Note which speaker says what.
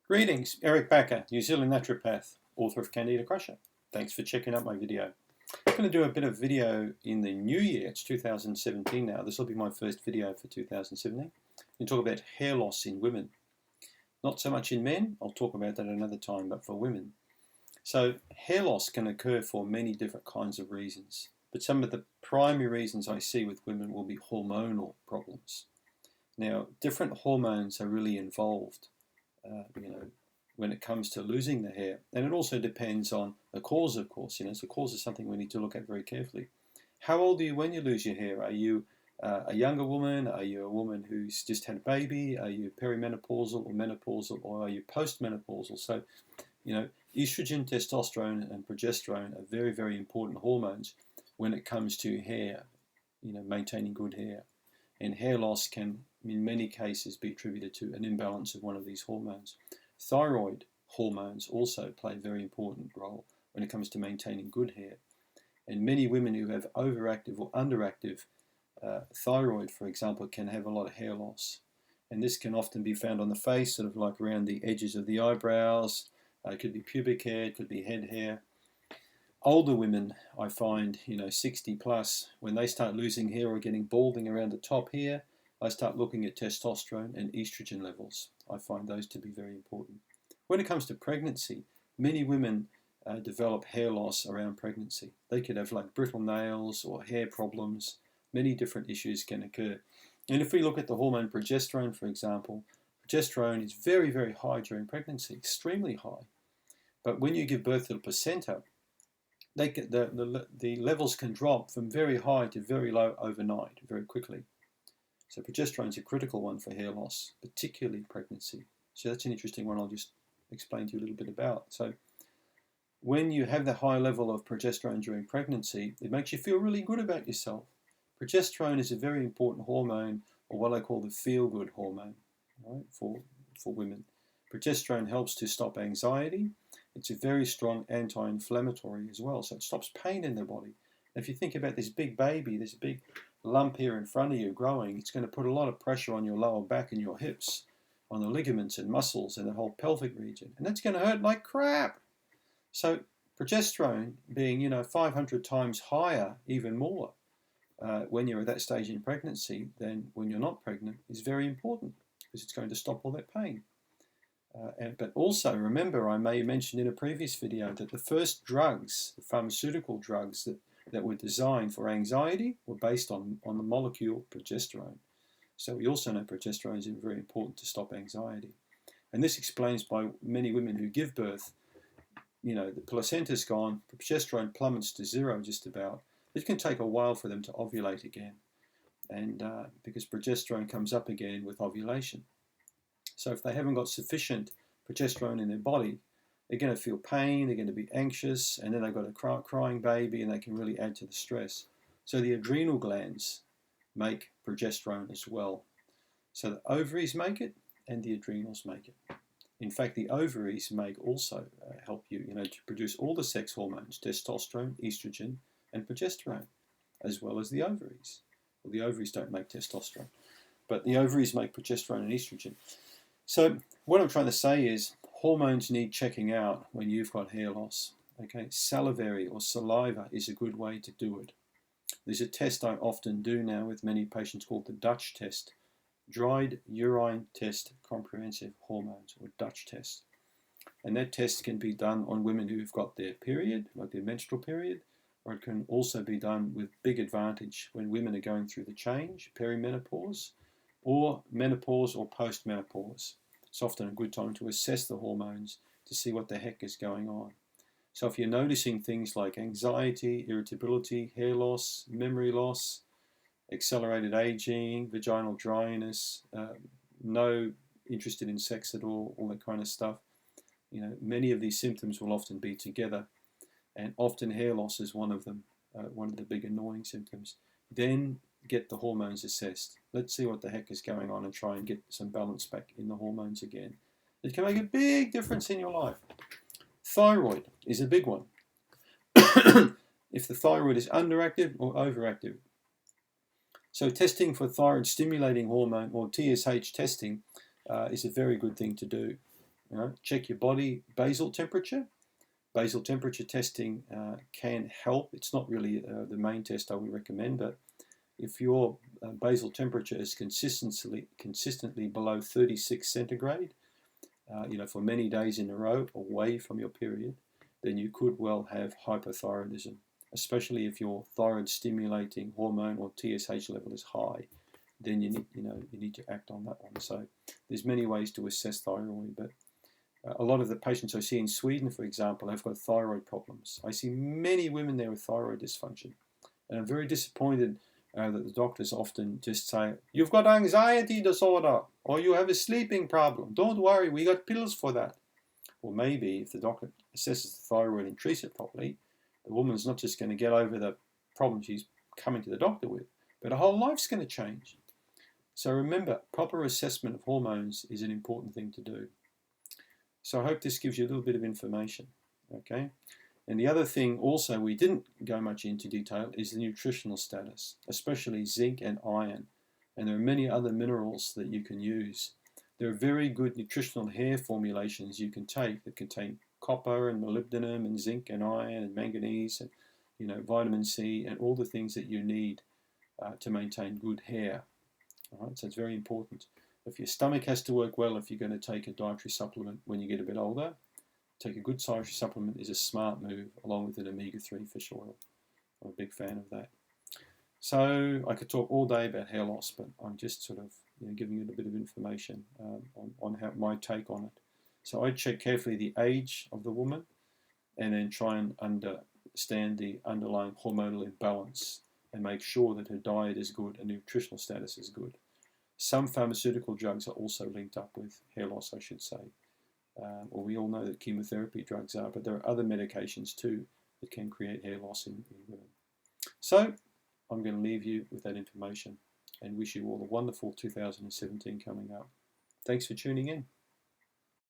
Speaker 1: Greetings, Eric Backer, New Zealand naturopath, author of Candida Crusher. Thanks for checking out my video. I'm going to do a bit of video in the new year. It's 2017 now. This will be my first video for 2017. And talk about hair loss in women. Not so much in men, I'll talk about that another time, but for women. So hair loss can occur for many different kinds of reasons. But some of the primary reasons I see with women will be hormonal problems. Now, different hormones are really involved. When it comes to losing the hair. And it also depends on the cause, of course. So the cause is something we need to look at very carefully. How old are you when you lose your hair? Are you a younger woman? Are you a woman who's just had a baby? Are you perimenopausal or menopausal? Or are you postmenopausal? So, estrogen, testosterone, and progesterone are very, very important hormones when it comes to hair, maintaining good hair. And hair loss can, in many cases, be attributed to an imbalance of one of these hormones. Thyroid hormones also play a very important role when it comes to maintaining good hair. And many women who have overactive or underactive thyroid, for example, can have a lot of hair loss. And this can often be found on the face, sort of like around the edges of the eyebrows. It could be pubic hair, it could be head hair. Older women, I find, 60 plus, when they start losing hair or getting balding around the top here, I start looking at testosterone and estrogen levels. I find those to be very important. When it comes to pregnancy, many women develop hair loss around pregnancy. They could have like brittle nails or hair problems. Many different issues can occur. And if we look at the hormone progesterone, for example, progesterone is very, very high during pregnancy, extremely high. But when you give birth to the placenta, the levels can drop from very high to very low overnight, very quickly. So progesterone is a critical one for hair loss, particularly pregnancy. So that's an interesting one I'll just explain to you a little bit about. So when you have the high level of progesterone during pregnancy, it makes you feel really good about yourself. Progesterone is a very important hormone, or what I call the feel-good hormone, right, for women. Progesterone helps to stop anxiety. It's a very strong anti-inflammatory as well, so it stops pain in the body. If you think about this big baby, this big lump here in front of you growing, it's going to put a lot of pressure on your lower back and your hips, on the ligaments and muscles and the whole pelvic region, and that's going to hurt like crap. So progesterone being, 500 times higher, even more, when you're at that stage in pregnancy than when you're not pregnant is very important because it's going to stop all that pain. But also remember, I may have mentioned in a previous video that the first drugs, the pharmaceutical drugs that were designed for anxiety were based on the molecule progesterone. So we also know progesterone is very important to stop anxiety. And this explains by many women who give birth, the placenta's gone, progesterone plummets to zero just about. It can take a while for them to ovulate again, and because progesterone comes up again with ovulation. So if they haven't got sufficient progesterone in their body, they're going to feel pain, they're going to be anxious, and then they've got a crying baby, and they can really add to the stress. So the adrenal glands make progesterone as well. So the ovaries make it, and the adrenals make it. In fact, the ovaries also help you, to produce all the sex hormones, testosterone, estrogen, and progesterone, as well as the ovaries. Well, the ovaries don't make testosterone, but the ovaries make progesterone and estrogen. So what I'm trying to say is hormones need checking out when you've got hair loss. Okay, salivary or saliva is a good way to do it. There's a test I often do now with many patients called the Dutch test, dried urine test comprehensive hormones, or Dutch test. And that test can be done on women who've got their period, like their menstrual period, or it can also be done with big advantage when women are going through the change, perimenopause, or menopause or postmenopause. It's often a good time to assess the hormones to see what the heck is going on. So if you're noticing things like anxiety, irritability, hair loss, memory loss, accelerated aging, vaginal dryness, no interested in sex at all that kind of stuff, many of these symptoms will often be together, and often hair loss is one of them, one of the big annoying symptoms. Then get the hormones assessed. Let's see what the heck is going on and try and get some balance back in the hormones again. It can make a big difference in your life. Thyroid is a big one. If the thyroid is underactive or overactive. So testing for thyroid stimulating hormone, or TSH testing, is a very good thing to do. check your body basal temperature. Basal temperature testing can help. It's not really the main test I would recommend, but if your basal temperature is consistently below 36 centigrade, for many days in a row away from your period, then you could well have hypothyroidism, especially if your thyroid stimulating hormone or TSH level is high. Then you need to act on that one. So there's many ways to assess thyroid, but a lot of the patients I see in Sweden, for example, have got thyroid problems. I see many women there with thyroid dysfunction, and I'm very disappointed that the doctors often just say, you've got anxiety disorder, or you have a sleeping problem. Don't worry, we got pills for that. Well, maybe if the doctor assesses the thyroid and treats it properly, the woman's not just going to get over the problem she's coming to the doctor with, but her whole life's going to change. So remember, proper assessment of hormones is an important thing to do. So I hope this gives you a little bit of information, okay? And the other thing also we didn't go much into detail is the nutritional status, especially zinc and iron. And there are many other minerals that you can use. There are very good nutritional hair formulations you can take that contain copper and molybdenum and zinc and iron and manganese and vitamin C and all the things that you need to maintain good hair. All right, so it's very important. If your stomach has to work well, if you're going to take a dietary supplement when you get a bit older, take a good dietary supplement is a smart move, along with an omega-3 fish oil. I'm a big fan of that. So I could talk all day about hair loss, but I'm just sort of giving you a bit of information on how my take on it. So I check carefully the age of the woman, and then try and understand the underlying hormonal imbalance, and make sure that her diet is good and nutritional status is good. Some pharmaceutical drugs are also linked up with hair loss, I should say. We all know that chemotherapy drugs are, but there are other medications too that can create hair loss in women. So I'm going to leave you with that information and wish you all a wonderful 2017 coming up. Thanks for tuning in.